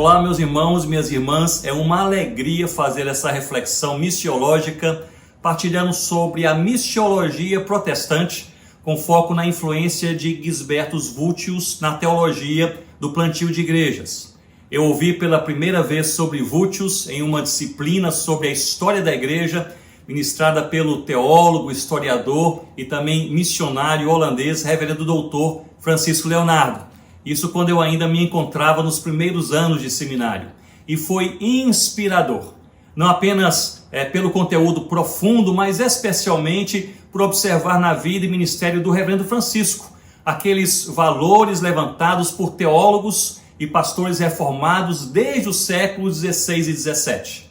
Olá, meus irmãos e minhas irmãs, é uma alegria fazer essa reflexão missiológica, partilhando sobre a missiologia protestante, com foco na influência de Gisbertus Vultius na teologia do plantio de igrejas. Eu ouvi pela primeira vez sobre Vultius em uma disciplina sobre a história da igreja, ministrada pelo teólogo, historiador e também missionário holandês, reverendo doutor Francisco Leonardo. Isso quando eu ainda me encontrava nos primeiros anos de seminário. E foi inspirador. Não apenas pelo conteúdo profundo, mas especialmente por observar na vida e ministério do reverendo Francisco aqueles valores levantados por teólogos e pastores reformados desde os séculos XVI e XVII.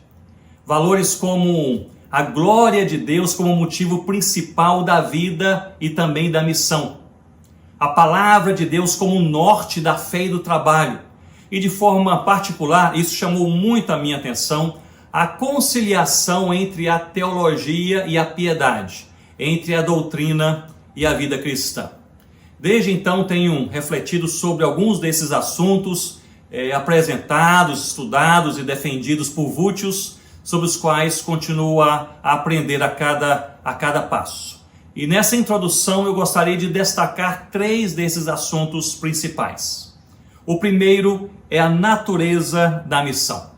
Valores como a glória de Deus como motivo principal da vida e também da missão. A palavra de Deus como norte da fé e do trabalho. E de forma particular, isso chamou muito a minha atenção, a conciliação entre a teologia e a piedade, entre a doutrina e a vida cristã. Desde então tenho refletido sobre alguns desses assuntos apresentados, estudados e defendidos por Vultius, sobre os quais continuo a aprender a cada passo. E nessa introdução eu gostaria de destacar 3 desses assuntos principais. O primeiro é a natureza da missão.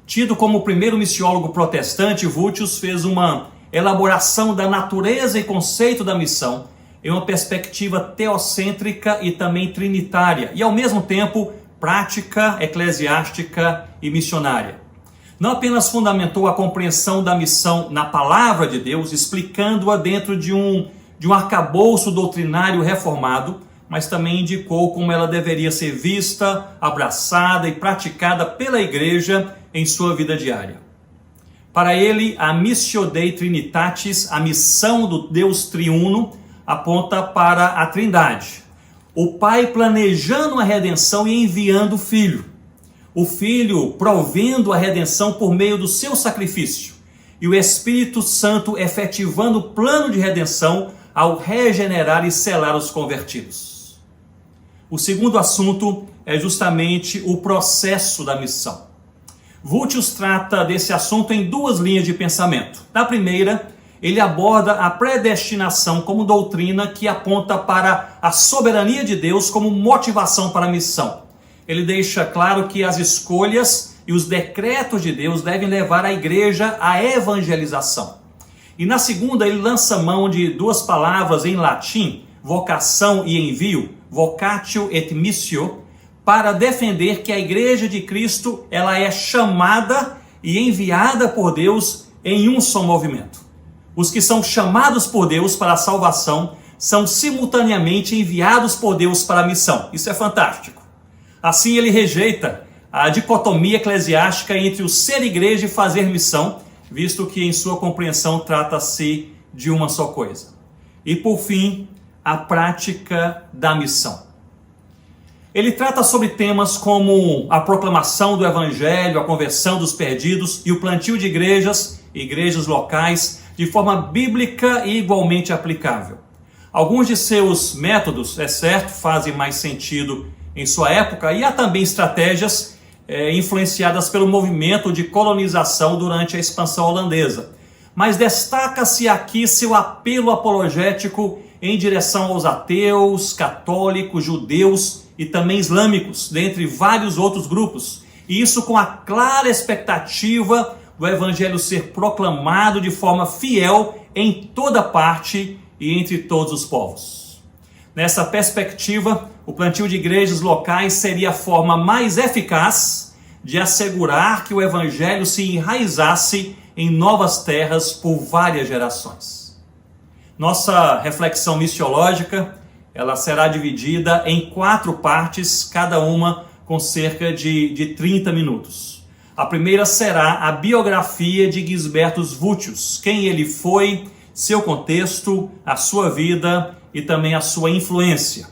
Tido como o primeiro missiólogo protestante, Vultius fez uma elaboração da natureza e conceito da missão em uma perspectiva teocêntrica e também trinitária, e ao mesmo tempo prática, eclesiástica e missionária. Não apenas fundamentou a compreensão da missão na palavra de Deus, explicando-a dentro de um arcabouço doutrinário reformado, mas também indicou como ela deveria ser vista, abraçada e praticada pela igreja em sua vida diária. Para ele, a Missio Dei Trinitatis, a missão do Deus triuno, aponta para a Trindade. O Pai planejando a redenção e enviando o Filho. O Filho provendo a redenção por meio do seu sacrifício. E o Espírito Santo efetivando o plano de redenção ao regenerar e selar os convertidos. O segundo assunto é justamente o processo da missão. Vultius trata desse assunto em 2 linhas de pensamento. Na primeira, ele aborda a predestinação como doutrina que aponta para a soberania de Deus como motivação para a missão. Ele deixa claro que as escolhas e os decretos de Deus devem levar a igreja à evangelização. E na segunda, ele lança mão de 2 palavras em latim, vocação e envio, vocatio et missio, para defender que a igreja de Cristo ela é chamada e enviada por Deus em um só movimento. Os que são chamados por Deus para a salvação são simultaneamente enviados por Deus para a missão. Isso é fantástico. Assim ele rejeita a dicotomia eclesiástica entre o ser igreja e fazer missão, visto que em sua compreensão trata-se de uma só coisa. E por fim, a prática da missão. Ele trata sobre temas como a proclamação do evangelho, a conversão dos perdidos e o plantio de igrejas locais, de forma bíblica e igualmente aplicável. Alguns de seus métodos, é certo, fazem mais sentido em sua época, e há também estratégias influenciadas pelo movimento de colonização durante a expansão holandesa. Mas destaca-se aqui seu apelo apologético em direção aos ateus, católicos, judeus e também islâmicos, dentre vários outros grupos. E isso com a clara expectativa do evangelho ser proclamado de forma fiel em toda parte e entre todos os povos. Nessa perspectiva, o plantio de igrejas locais seria a forma mais eficaz de assegurar que o evangelho se enraizasse em novas terras por várias gerações. Nossa reflexão missiológica, ela será dividida em 4 partes, cada uma com cerca de 30 minutos. A primeira será a biografia de Gisbertus Vultius, quem ele foi, seu contexto, a sua vida e também a sua influência.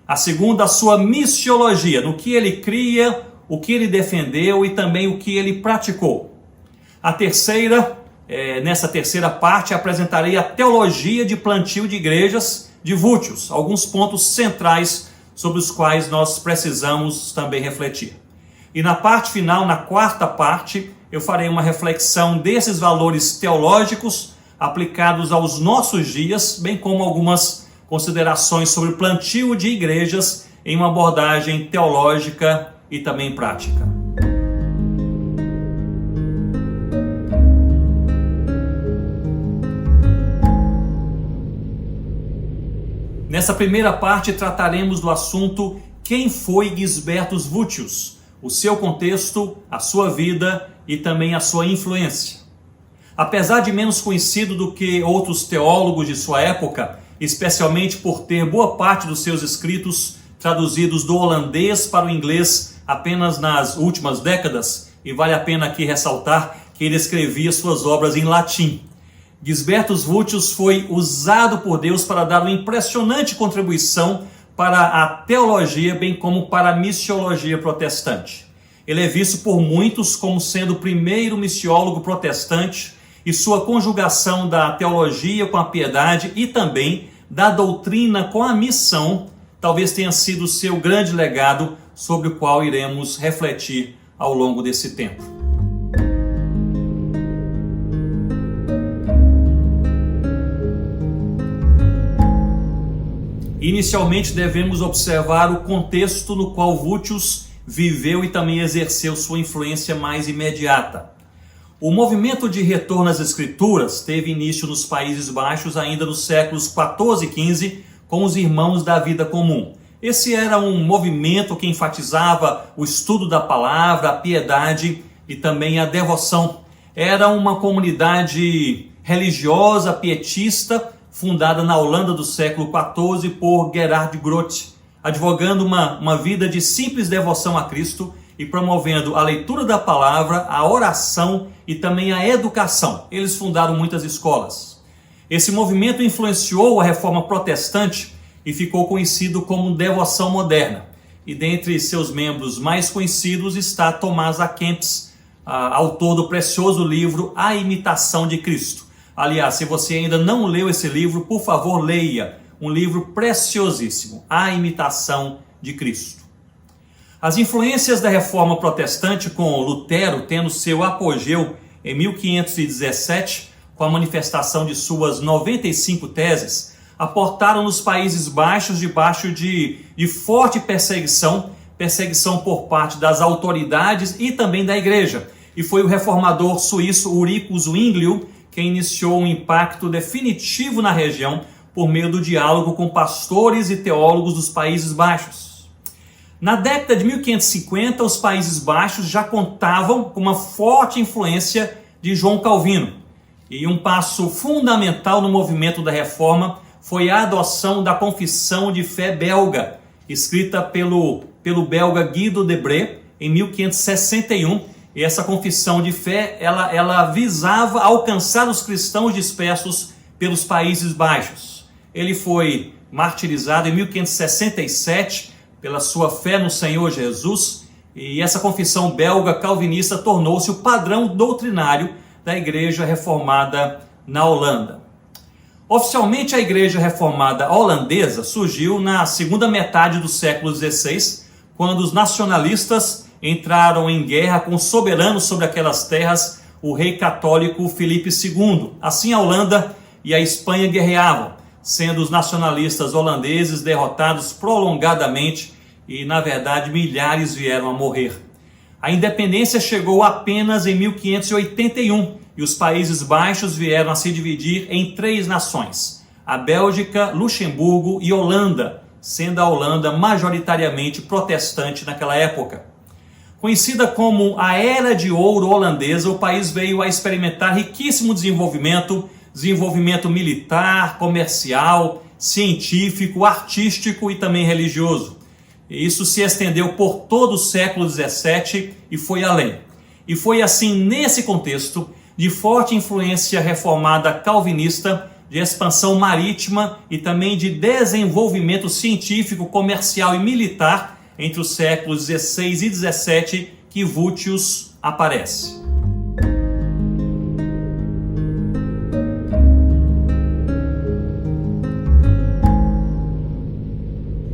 A segunda, a sua missiologia, no que ele cria, o que ele defendeu e também o que ele praticou. A terceira, nessa terceira parte, apresentarei a teologia de plantio de igrejas de Vultius, alguns pontos centrais sobre os quais nós precisamos também refletir. E na parte final, na quarta parte, eu farei uma reflexão desses valores teológicos aplicados aos nossos dias, bem como algumas considerações sobre o plantio de igrejas em uma abordagem teológica e também prática. Nessa primeira parte trataremos do assunto quem foi Gisbertus Vultius, o seu contexto, a sua vida e também a sua influência. Apesar de menos conhecido do que outros teólogos de sua época, especialmente por ter boa parte dos seus escritos traduzidos do holandês para o inglês apenas nas últimas décadas, e vale a pena aqui ressaltar que ele escrevia suas obras em latim. Gisbertus Vultius foi usado por Deus para dar uma impressionante contribuição para a teologia, bem como para a missiologia protestante. Ele é visto por muitos como sendo o primeiro missiólogo protestante, e sua conjugação da teologia com a piedade e também da doutrina com a missão talvez tenha sido o seu grande legado, sobre o qual iremos refletir ao longo desse tempo. Inicialmente devemos observar o contexto no qual Vultius viveu e também exerceu sua influência mais imediata. O movimento de retorno às Escrituras teve início nos Países Baixos ainda nos séculos 14 e 15 com os Irmãos da Vida Comum. Esse era um movimento que enfatizava o estudo da palavra, a piedade e também a devoção. Era uma comunidade religiosa, pietista, fundada na Holanda do século XIV por Gerhard Groote, advogando uma vida de simples devoção a Cristo e promovendo a leitura da palavra, a oração e também a educação. Eles fundaram muitas escolas. Esse movimento influenciou a reforma protestante e ficou conhecido como devoção moderna. E dentre seus membros mais conhecidos está Tomás A. Kempis, autor do precioso livro A Imitação de Cristo. Aliás, se você ainda não leu esse livro, por favor, leia. Um livro preciosíssimo, A Imitação de Cristo. As influências da reforma protestante, com Lutero tendo seu apogeu em 1517, com a manifestação de suas 95 teses, aportaram nos Países Baixos debaixo de forte perseguição por parte das autoridades e também da igreja. E foi o reformador suíço Ulrico Zwinglio quem iniciou um impacto definitivo na região por meio do diálogo com pastores e teólogos dos Países Baixos. Na década de 1550, os Países Baixos já contavam com uma forte influência de João Calvino. E um passo fundamental no movimento da reforma foi a adoção da Confissão de Fé belga, escrita pelo belga Guido de Brès em 1561. E essa confissão de fé, ela visava alcançar os cristãos dispersos pelos Países Baixos. Ele foi martirizado em 1567 pela sua fé no Senhor Jesus, e essa confissão belga calvinista tornou-se o padrão doutrinário da Igreja Reformada na Holanda. Oficialmente, a Igreja Reformada holandesa surgiu na segunda metade do século XVI, quando os nacionalistas entraram em guerra com o soberano sobre aquelas terras, o rei católico Filipe II. Assim, a Holanda e a Espanha guerreavam, sendo os nacionalistas holandeses derrotados prolongadamente e, na verdade, milhares vieram a morrer. A independência chegou apenas em 1581 e os Países Baixos vieram a se dividir em 3 nações: a Bélgica, Luxemburgo e Holanda, sendo a Holanda majoritariamente protestante naquela época. Conhecida como a Era de Ouro holandesa, o país veio a experimentar riquíssimo desenvolvimento militar, comercial, científico, artístico e também religioso. E isso se estendeu por todo o século XVII e foi além. E foi assim, nesse contexto de forte influência reformada calvinista, de expansão marítima e também de desenvolvimento científico, comercial e militar entre os séculos XVI e XVII, que Vultius aparece.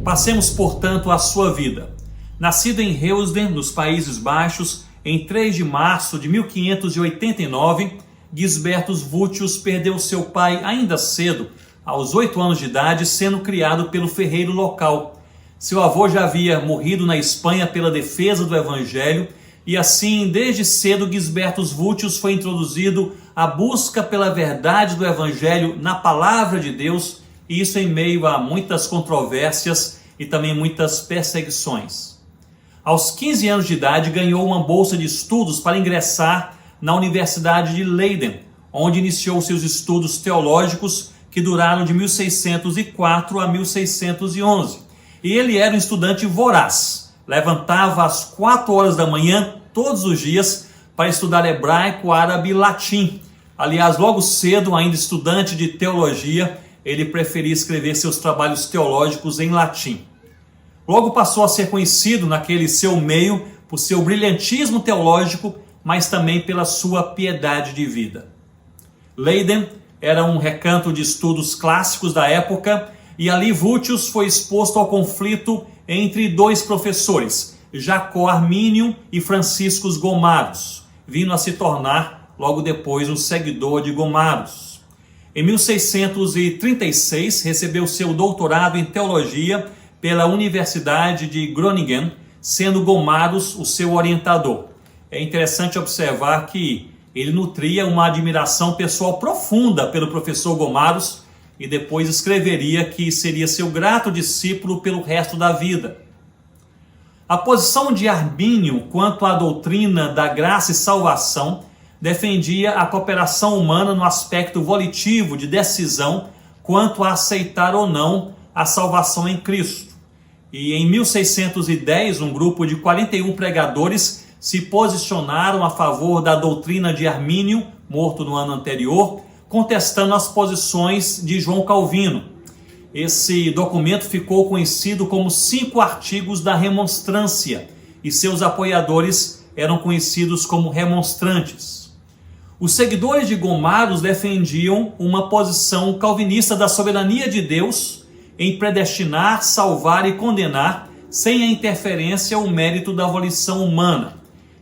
Passemos, portanto, à sua vida. Nascido em Heusden, nos Países Baixos, em 3 de março de 1589, Gisbertus Vultius perdeu seu pai ainda cedo, aos 8 anos de idade, sendo criado pelo ferreiro local. Seu avô já havia morrido na Espanha pela defesa do Evangelho, e assim, desde cedo, Gisbertus Vultius foi introduzido à busca pela verdade do Evangelho na Palavra de Deus, e isso em meio a muitas controvérsias e também muitas perseguições. Aos 15 anos de idade, ganhou uma bolsa de estudos para ingressar na Universidade de Leiden, onde iniciou seus estudos teológicos que duraram de 1604 a 1611. E ele era um estudante voraz, levantava às 4 horas da manhã todos os dias para estudar hebraico, árabe e latim. Aliás, logo cedo, ainda estudante de teologia, ele preferia escrever seus trabalhos teológicos em latim. Logo passou a ser conhecido naquele seu meio por seu brilhantismo teológico, mas também pela sua piedade de vida. Leiden era um recanto de estudos clássicos da época, e ali Vultius foi exposto ao conflito entre 2 professores, Jacó Armínio e Franciscus Gomarus, vindo a se tornar logo depois um seguidor de Gomarus. Em 1636 recebeu seu doutorado em teologia pela Universidade de Groningen, sendo Gomarus o seu orientador. É interessante observar que ele nutria uma admiração pessoal profunda pelo professor Gomarus e depois escreveria que seria seu grato discípulo pelo resto da vida. A posição de Armínio quanto à doutrina da graça e salvação defendia a cooperação humana no aspecto volitivo de decisão quanto a aceitar ou não a salvação em Cristo. E em 1610, um grupo de 41 pregadores se posicionaram a favor da doutrina de Armínio, morto no ano anterior, contestando as posições de João Calvino. Esse documento ficou conhecido como 5 artigos da remonstrância, e seus apoiadores eram conhecidos como remonstrantes. Os seguidores de Gomarus defendiam uma posição calvinista da soberania de Deus em predestinar, salvar e condenar, sem a interferência ou mérito da volição humana.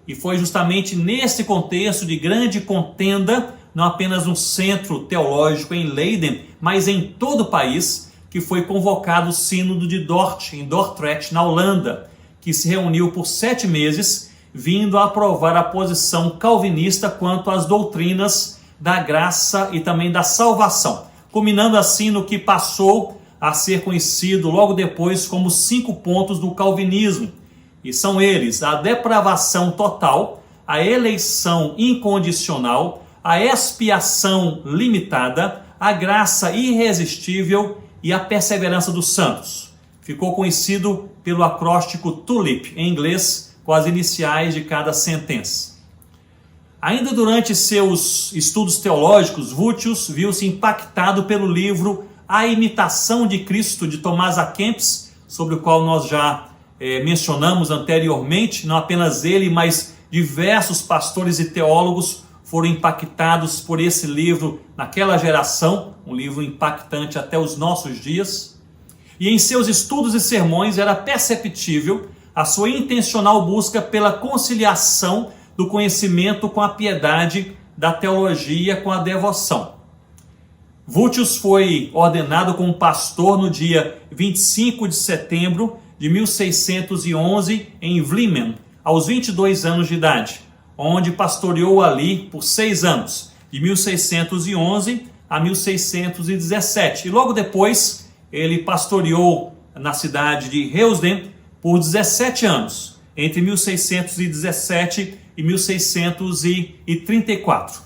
E foi justamente nesse contexto de grande contenda, não apenas no centro teológico em Leiden, mas em todo o país, que foi convocado o Sínodo de Dort, em Dordrecht, na Holanda, que se reuniu por 7 meses, vindo a aprovar a posição calvinista quanto às doutrinas da graça e também da salvação, culminando assim no que passou a ser conhecido logo depois como 5 pontos do calvinismo. E são eles: a depravação total, a eleição incondicional, a expiação limitada, a graça irresistível e a perseverança dos santos. Ficou conhecido pelo acróstico TULIP, em inglês, com as iniciais de cada sentença. Ainda durante seus estudos teológicos, Vultius viu-se impactado pelo livro A Imitação de Cristo, de Tomás A. Kempis, sobre o qual nós já mencionamos anteriormente. Não apenas ele, mas diversos pastores e teólogos foram impactados por esse livro naquela geração, um livro impactante até os nossos dias. E em seus estudos e sermões era perceptível a sua intencional busca pela conciliação do conhecimento com a piedade, da teologia com a devoção. Vultius foi ordenado como pastor no dia 25 de setembro de 1611 em Vlimen, aos 22 anos de idade, onde pastoreou ali por 6 anos, de 1611 a 1617. E logo depois ele pastoreou na cidade de Heusden por 17 anos, entre 1617 e 1634.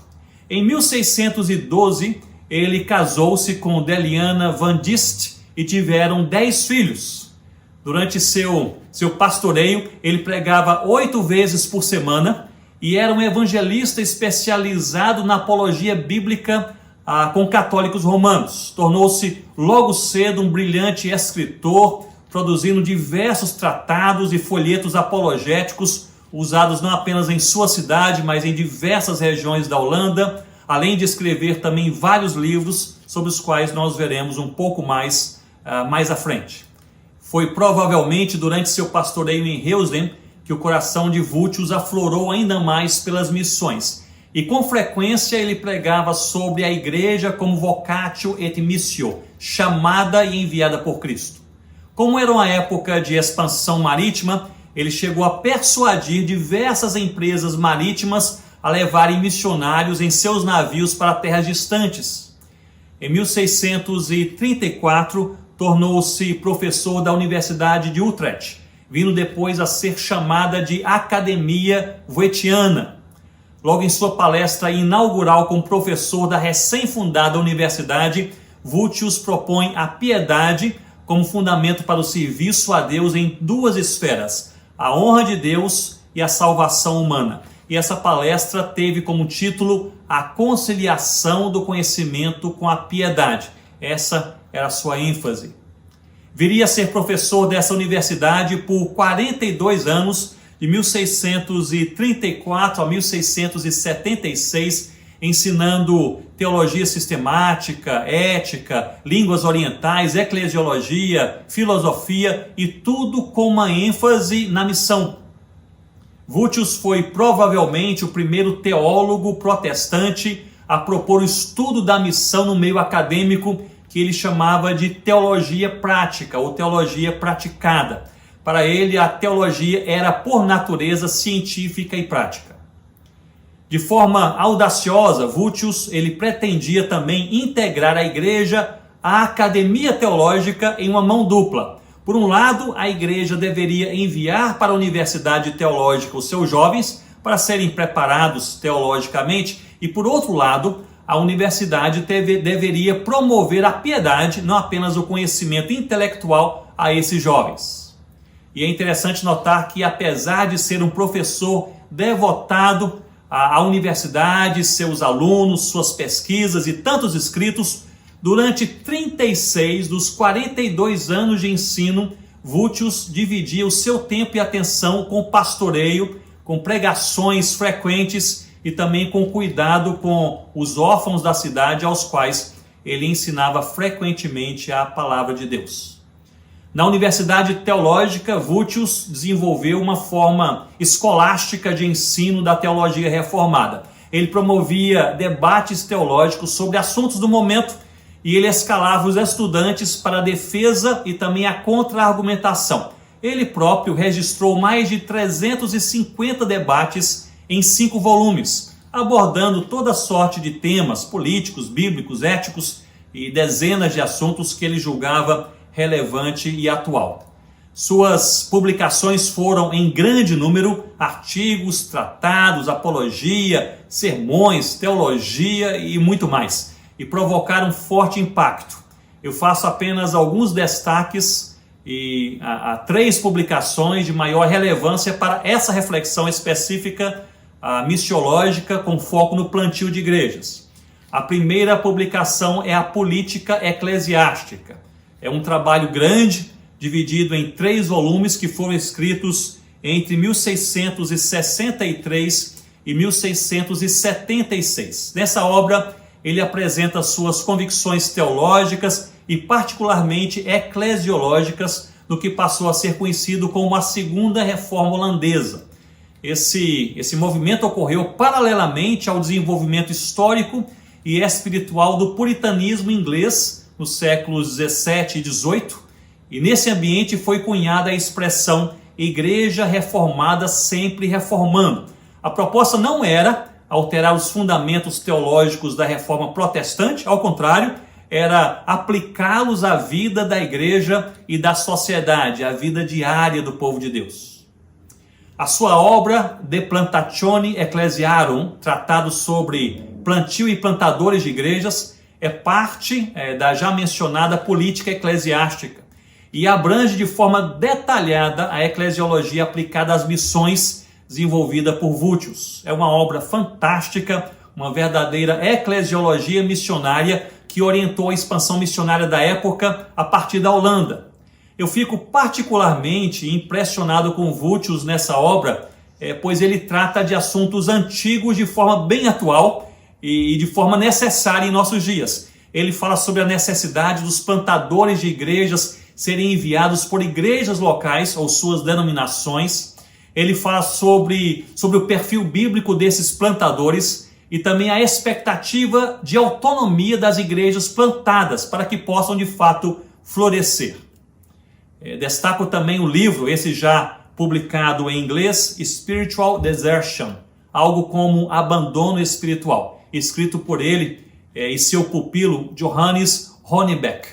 Em 1612, ele casou-se com Deliana Van Dist e tiveram 10 filhos. Durante seu pastoreio, ele pregava 8 vezes por semana e era um evangelista especializado na apologia bíblica com católicos romanos. Tornou-se logo cedo um brilhante escritor, produzindo diversos tratados e folhetos apologéticos usados não apenas em sua cidade, mas em diversas regiões da Holanda, além de escrever também vários livros sobre os quais nós veremos um pouco mais à frente. Foi provavelmente durante seu pastoreio em Heusden que o coração de Vultius aflorou ainda mais pelas missões. E com frequência ele pregava sobre a igreja como vocatio et missio, chamada e enviada por Cristo. Como era uma época de expansão marítima, ele chegou a persuadir diversas empresas marítimas a levarem missionários em seus navios para terras distantes. Em 1634, tornou-se professor da Universidade de Utrecht, vindo depois a ser chamada de Academia Voetiana. Logo em sua palestra inaugural como professor da recém-fundada universidade, Vultius propõe a piedade como fundamento para o serviço a Deus em duas esferas, a honra de Deus e a salvação humana. E essa palestra teve como título A Conciliação do Conhecimento com a Piedade. Essa era a sua ênfase. Viria a ser professor dessa universidade por 42 anos, de 1634 a 1676, ensinando teologia sistemática, ética, línguas orientais, eclesiologia, filosofia e tudo com uma ênfase na missão. Vultius foi provavelmente o primeiro teólogo protestante a propor o estudo da missão no meio acadêmico, que ele chamava de teologia prática ou teologia praticada. Para ele, a teologia era por natureza científica e prática. De forma audaciosa, Vultius ele pretendia também integrar a igreja à academia teológica em uma mão dupla. Por um lado, a igreja deveria enviar para a universidade teológica os seus jovens para serem preparados teologicamente, e por outro lado, a universidade deveria promover a piedade, não apenas o conhecimento intelectual, a esses jovens. E é interessante notar que, apesar de ser um professor devotado à universidade, seus alunos, suas pesquisas e tantos escritos, durante 36 dos 42 anos de ensino, Vultius dividia o seu tempo e atenção com pastoreio, com pregações frequentes e também com cuidado com os órfãos da cidade, aos quais ele ensinava frequentemente a palavra de Deus. Na Universidade Teológica, Vultius desenvolveu uma forma escolástica de ensino da teologia reformada. Ele promovia debates teológicos sobre assuntos do momento e ele escalava os estudantes para a defesa e também a contra-argumentação. Ele próprio registrou mais de 350 debates em 5 volumes, abordando toda sorte de temas políticos, bíblicos, éticos e dezenas de assuntos que ele julgava relevante e atual. Suas publicações foram em grande número artigos, tratados, apologia, sermões, teologia e muito mais, e provocaram forte impacto. Eu faço apenas alguns destaques e há 3 publicações de maior relevância para essa reflexão específica missiológica com foco no plantio de igrejas. A primeira publicação é a Política Eclesiástica. É um trabalho grande, dividido em 3 volumes que foram escritos entre 1663 e 1676. Nessa obra, ele apresenta suas convicções teológicas e particularmente eclesiológicas no que passou a ser conhecido como a Segunda Reforma Holandesa. Esse movimento ocorreu paralelamente ao desenvolvimento histórico e espiritual do puritanismo inglês nos séculos 17 e 18, e nesse ambiente foi cunhada a expressão Igreja Reformada sempre reformando. A proposta não era alterar os fundamentos teológicos da reforma protestante, ao contrário, era aplicá-los à vida da igreja e da sociedade, à vida diária do povo de Deus. A sua obra De Plantatione Ecclesiarum, tratado sobre plantio e plantadores de igrejas, é parte da já mencionada política eclesiástica e abrange de forma detalhada a eclesiologia aplicada às missões desenvolvida por Vultius. É uma obra fantástica, uma verdadeira eclesiologia missionária que orientou a expansão missionária da época a partir da Holanda. Eu fico particularmente impressionado com Vultius nessa obra, pois ele trata de assuntos antigos de forma bem atual e de forma necessária em nossos dias. Ele fala sobre a necessidade dos plantadores de igrejas serem enviados por igrejas locais ou suas denominações. Ele fala sobre o perfil bíblico desses plantadores e também a expectativa de autonomia das igrejas plantadas para que possam de fato florescer. Destaco também o livro, esse já publicado em inglês, Spiritual Desertion, algo como abandono espiritual, escrito por ele e seu pupilo Johannes Honebeck.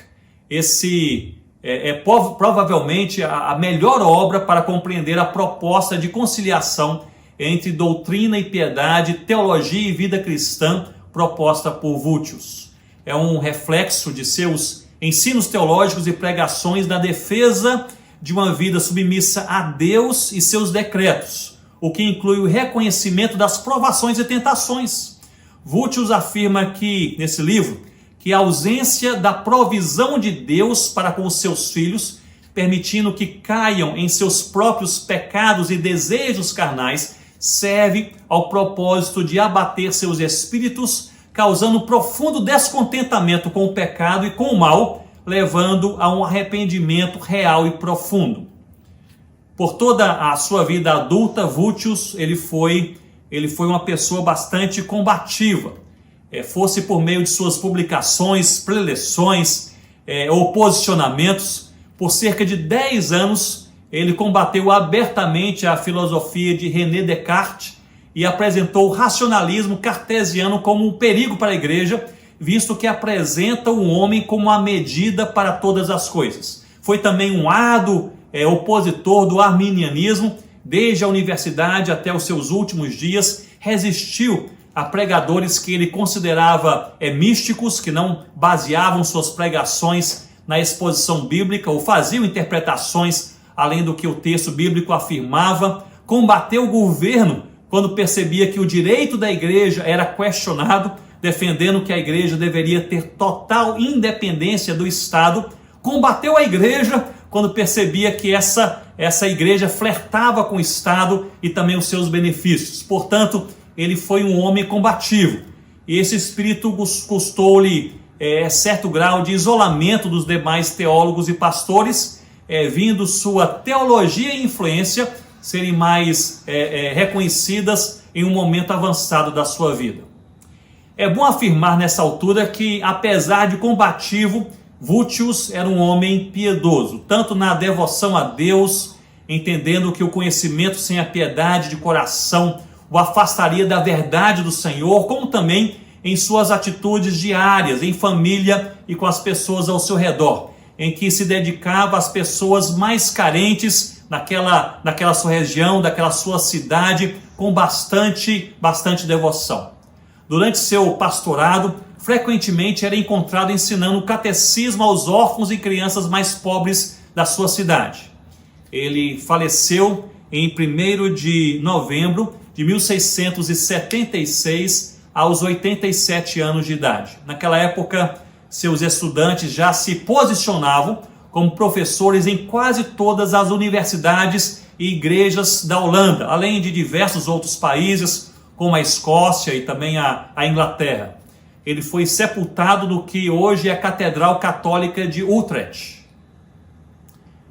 Esse é provavelmente a melhor obra para compreender a proposta de conciliação entre doutrina e piedade, teologia e vida cristã proposta por Vultius. É um reflexo de seus ensinos teológicos e pregações na defesa de uma vida submissa a Deus e seus decretos, o que inclui o reconhecimento das provações e tentações. Vultius afirma nesse livro, que a ausência da provisão de Deus para com os seus filhos, permitindo que caiam em seus próprios pecados e desejos carnais, serve ao propósito de abater seus espíritos, causando profundo descontentamento com o pecado e com o mal, levando a um arrependimento real e profundo. Por toda a sua vida adulta, Vultius ele foi uma pessoa bastante combativa. Fosse por meio de suas publicações, preleções ou posicionamentos, por cerca de 10 anos ele combateu abertamente a filosofia de René Descartes e apresentou o racionalismo cartesiano como um perigo para a igreja, visto que apresenta o homem como a medida para todas as coisas. Foi também um árduo opositor do arminianismo, desde a universidade até os seus últimos dias, resistiu a pregadores que ele considerava místicos, que não baseavam suas pregações na exposição bíblica ou faziam interpretações além do que o texto bíblico afirmava. Combateu o governo quando percebia que o direito da igreja era questionado, defendendo que a igreja deveria ter total independência do Estado. Combateu a igreja quando percebia que essa igreja flertava com o Estado e também os seus benefícios. Portanto, ele foi um homem combativo. E esse espírito custou-lhe certo grau de isolamento dos demais teólogos e pastores, vindo sua teologia e influência serem mais reconhecidas em um momento avançado da sua vida. É bom afirmar nessa altura que, apesar de combativo, Vultius era um homem piedoso, tanto na devoção a Deus, entendendo que o conhecimento sem a piedade de coração o afastaria da verdade do Senhor, como também em suas atitudes diárias, em família e com as pessoas ao seu redor, em que se dedicava às pessoas mais carentes naquela sua região, daquela sua cidade, com bastante devoção. Durante seu pastorado, frequentemente era encontrado ensinando o catecismo aos órfãos e crianças mais pobres da sua cidade. Ele faleceu em 1º de novembro de 1676, aos 87 anos de idade. Naquela época, seus estudantes já se posicionavam como professores em quase todas as universidades e igrejas da Holanda, além de diversos outros países, como a Escócia e também a Inglaterra. Ele foi sepultado no que hoje é a Catedral Católica de Utrecht.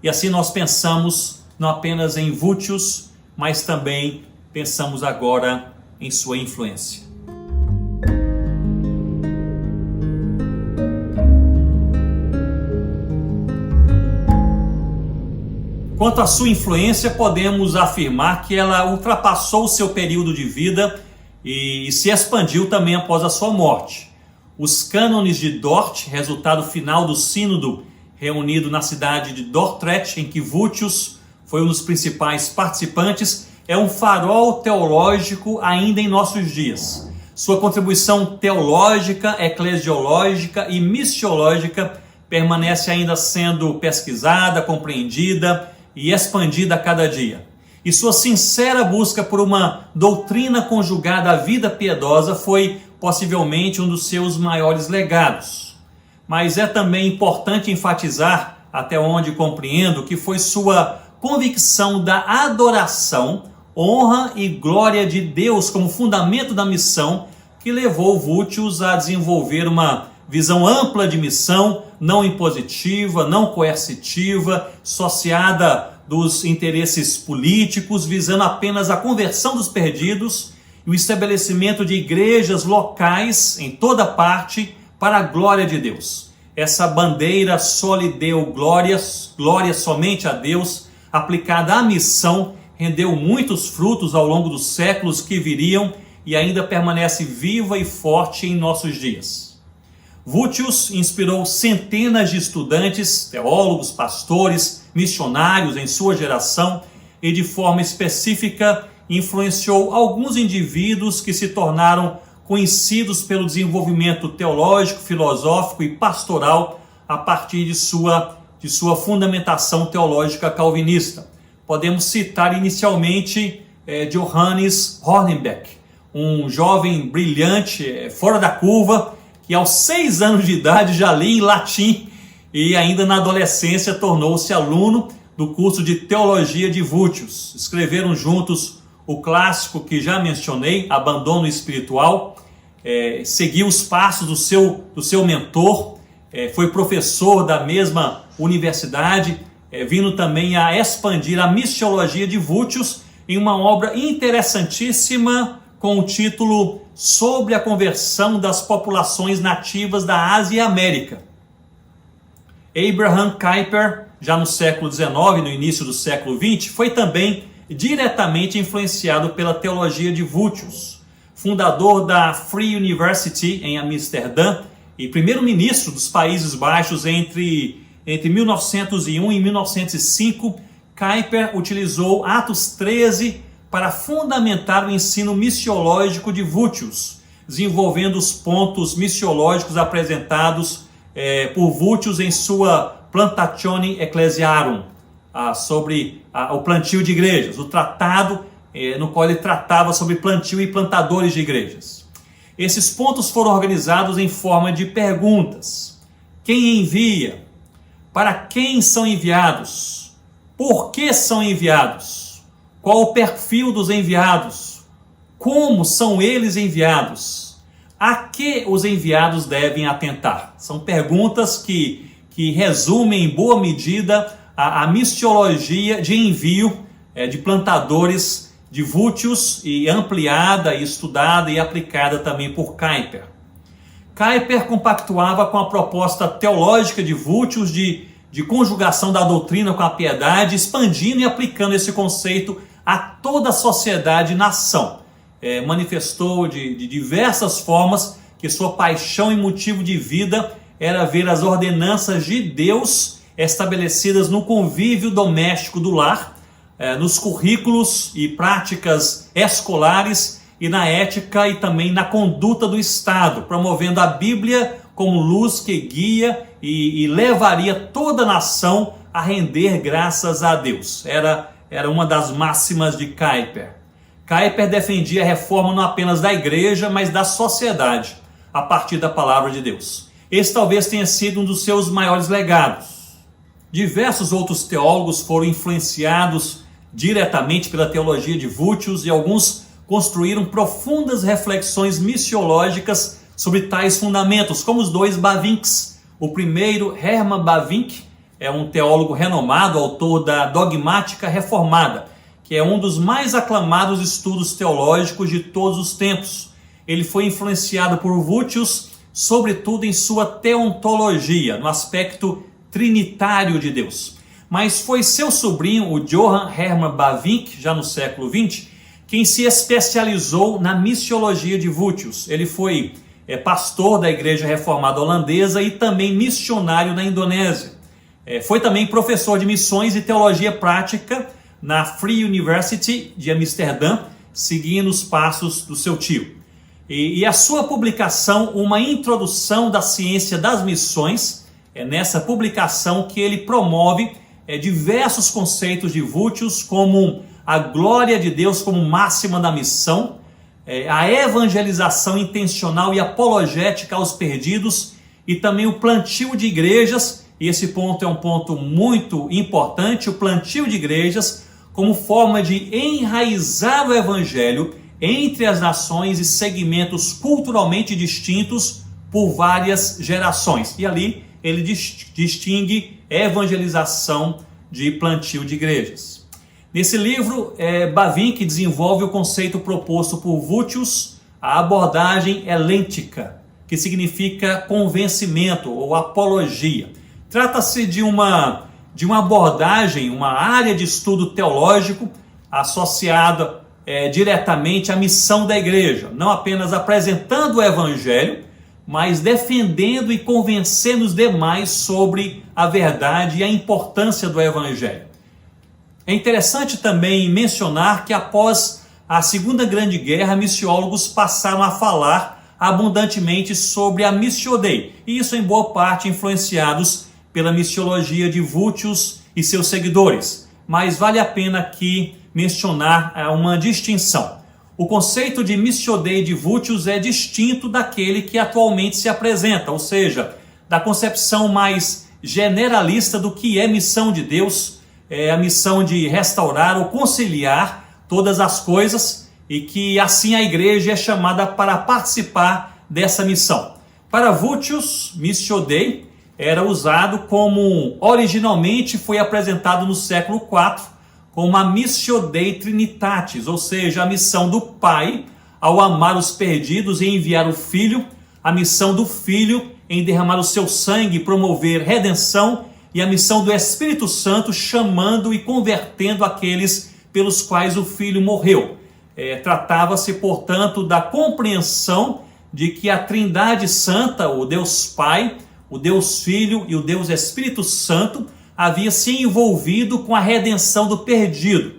E assim nós pensamos não apenas em Vultius, mas também pensamos agora em sua influência. Quanto à sua influência, podemos afirmar que ela ultrapassou o seu período de vida e se expandiu também após a sua morte. Os cânones de Dort, resultado final do sínodo reunido na cidade de Dordrecht, em que Vultius foi um dos principais participantes, é um farol teológico ainda em nossos dias. Sua contribuição teológica, eclesiológica e missiológica permanece ainda sendo pesquisada, compreendida e expandida a cada dia. E sua sincera busca por uma doutrina conjugada à vida piedosa foi possivelmente um dos seus maiores legados. Mas é também importante enfatizar, até onde compreendo, que foi sua convicção da adoração, honra e glória de Deus como fundamento da missão que levou Vultius a desenvolver uma visão ampla de missão, não impositiva, não coercitiva, associada dos interesses políticos, visando apenas a conversão dos perdidos e o estabelecimento de igrejas locais em toda parte para a glória de Deus. Essa bandeira só lhe deu glória somente a Deus, aplicada à missão, rendeu muitos frutos ao longo dos séculos que viriam e ainda permanece viva e forte em nossos dias. Vultius inspirou centenas de estudantes, teólogos, pastores, missionários em sua geração e de forma específica influenciou alguns indivíduos que se tornaram conhecidos pelo desenvolvimento teológico, filosófico e pastoral a partir de sua fundamentação teológica calvinista. Podemos citar inicialmente Johannes Hornbeck, um jovem brilhante, fora da curva, que aos 6 anos de idade já lia em latim e ainda na adolescência tornou-se aluno do curso de teologia de Vultius. Escreveram juntos o clássico que já mencionei, Abandono Espiritual, seguiu os passos do seu mentor, foi professor da mesma universidade, vindo também a expandir a missiologia de Vultius em uma obra interessantíssima com o título Sobre a Conversão das Populações Nativas da Ásia e América. Abraham Kuyper, já no século XIX, no início do século XX, foi também diretamente influenciado pela teologia de Vultius, fundador da Free University em Amsterdã e primeiro-ministro dos Países Baixos entre 1901 e 1905, Kuyper utilizou Atos 13 para fundamentar o ensino missiológico de Vultius, desenvolvendo os pontos missiológicos apresentados por Vultius em sua Plantatione Ecclesiarum, sobre o plantio de igrejas, o tratado no qual ele tratava sobre plantio e plantadores de igrejas. Esses pontos foram organizados em forma de perguntas. Quem envia? Para quem são enviados? Por que são enviados? Qual o perfil dos enviados? Como são eles enviados? A que os enviados devem atentar? São perguntas que resumem em boa medida a missiologia de envio de plantadores de Vultius, e ampliada, e estudada e aplicada também por Kuyper. Kuyper compactuava com a proposta teológica de Vultius de conjugação da doutrina com a piedade, expandindo e aplicando esse conceito a toda a sociedade e nação. Manifestou de diversas formas que sua paixão e motivo de vida era ver as ordenanças de Deus estabelecidas no convívio doméstico do lar, nos currículos e práticas escolares e na ética e também na conduta do Estado, promovendo a Bíblia como luz que guia e levaria toda a nação a render graças a Deus. Era uma das máximas de Kuyper. Kuyper defendia a reforma não apenas da igreja, mas da sociedade, a partir da palavra de Deus. Esse talvez tenha sido um dos seus maiores legados. Diversos outros teólogos foram influenciados diretamente pela teologia de Vultius e alguns construíram profundas reflexões missiológicas sobre tais fundamentos, como os dois Bavinks. O primeiro, Hermann Bavinck, é um teólogo renomado, autor da Dogmática Reformada, que é um dos mais aclamados estudos teológicos de todos os tempos. Ele foi influenciado por Vultius, sobretudo em sua teontologia, no aspecto trinitário de Deus. Mas foi seu sobrinho, o Johann Hermann Bavinck, já no século XX, quem se especializou na missiologia de Vultius. Ele foi pastor da Igreja Reformada Holandesa e também missionário na Indonésia. Foi também professor de missões e teologia prática na Free University de Amsterdã, seguindo os passos do seu tio. E a sua publicação, Uma Introdução da Ciência das Missões, é nessa publicação que ele promove diversos conceitos de Vultius, como a glória de Deus como máxima da missão, a evangelização intencional e apologética aos perdidos, e também o plantio de igrejas, e esse ponto é um ponto muito importante, o plantio de igrejas como forma de enraizar o evangelho entre as nações e segmentos culturalmente distintos por várias gerações. E ali ele distingue evangelização de plantio de igrejas. Nesse livro, Bavinck desenvolve o conceito proposto por Vultius, a abordagem helêntica, que significa convencimento ou apologia. Trata-se de uma abordagem, uma área de estudo teológico associada diretamente à missão da igreja, não apenas apresentando o evangelho, mas defendendo e convencendo os demais sobre a verdade e a importância do evangelho. É interessante também mencionar que após a Segunda Grande Guerra, missiólogos passaram a falar abundantemente sobre a Missio Dei, e isso em boa parte influenciados pela missiologia de Vultius e seus seguidores. Mas vale a pena aqui mencionar uma distinção. O conceito de Missio Dei de Vultius é distinto daquele que atualmente se apresenta, ou seja, da concepção mais generalista do que é missão de Deus, a missão de restaurar ou conciliar todas as coisas, e que assim a igreja é chamada para participar dessa missão. Para Vultius, Missio Dei era usado como originalmente foi apresentado no século IV, como a Missio Dei Trinitatis, ou seja, a missão do Pai ao amar os perdidos e enviar o Filho, a missão do Filho em derramar o seu sangue e promover redenção, e a missão do Espírito Santo chamando e convertendo aqueles pelos quais o Filho morreu. Tratava-se, portanto, da compreensão de que a Trindade Santa, o Deus Pai, o Deus Filho e o Deus Espírito Santo, havia se envolvido com a redenção do perdido.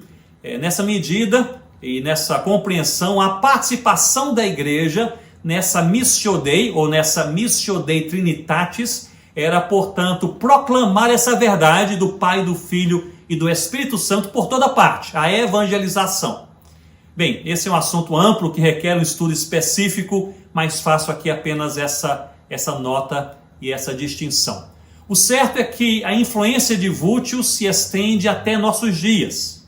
Nessa medida e nessa compreensão, a participação da igreja nessa Missio Dei, ou nessa Missio Dei Trinitatis, era, portanto, proclamar essa verdade do Pai, do Filho e do Espírito Santo por toda parte, a evangelização. Bem, esse é um assunto amplo que requer um estudo específico, mas faço aqui apenas essa nota e essa distinção. O certo é que a influência de Vultius se estende até nossos dias.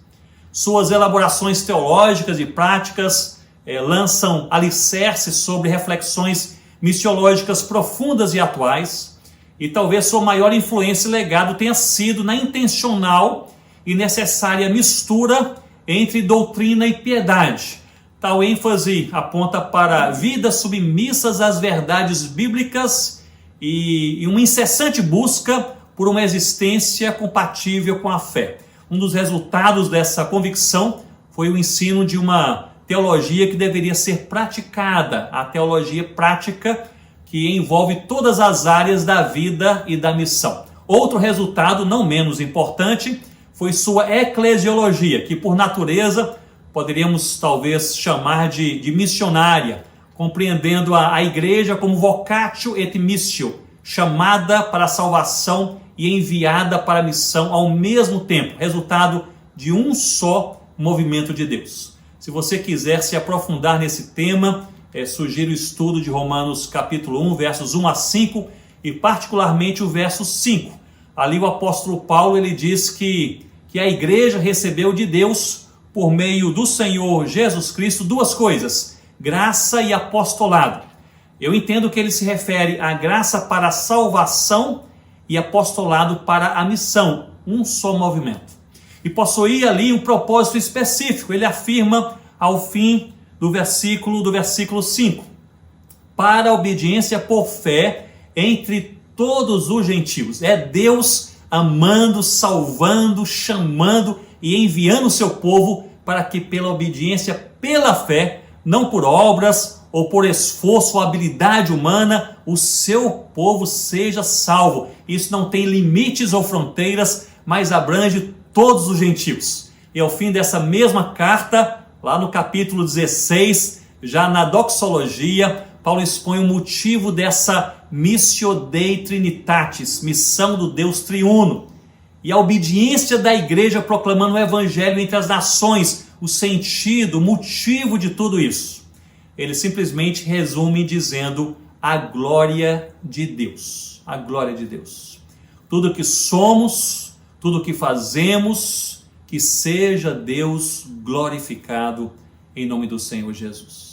Suas elaborações teológicas e práticas lançam alicerces sobre reflexões missiológicas profundas e atuais, e talvez sua maior influência e legado tenha sido na intencional e necessária mistura entre doutrina e piedade. Tal ênfase aponta para vidas submissas às verdades bíblicas e uma incessante busca por uma existência compatível com a fé. Um dos resultados dessa convicção foi o ensino de uma teologia que deveria ser praticada, a teologia prática, que envolve todas as áreas da vida e da missão. Outro resultado, não menos importante, foi sua eclesiologia, que por natureza poderíamos talvez chamar de missionária, compreendendo a igreja como vocatio et missio, chamada para a salvação e enviada para a missão ao mesmo tempo, resultado de um só movimento de Deus. Se você quiser se aprofundar nesse tema, sugiro o estudo de Romanos capítulo 1, versos 1 a 5 e particularmente o verso 5. Ali o apóstolo Paulo ele diz que a igreja recebeu de Deus, por meio do Senhor Jesus Cristo, duas coisas: graça e apostolado. Eu entendo que ele se refere à graça para a salvação e apostolado para a missão, um só movimento. E possuía ali um propósito específico. Ele afirma ao fim do versículo 5, para a obediência por fé entre todos os gentios. É Deus amando, salvando, chamando e enviando o seu povo para que pela obediência, pela fé, não por obras ou por esforço ou habilidade humana, o seu povo seja salvo. Isso não tem limites ou fronteiras, mas abrange todos os gentios. E ao fim dessa mesma carta, lá no capítulo 16, já na doxologia, Paulo expõe o motivo dessa Missio Dei Trinitatis, missão do Deus triuno, e a obediência da igreja proclamando o evangelho entre as nações, o sentido, o motivo de tudo isso. Ele simplesmente resume dizendo a glória de Deus, a glória de Deus. Tudo que somos, tudo que fazemos, que seja Deus glorificado em nome do Senhor Jesus.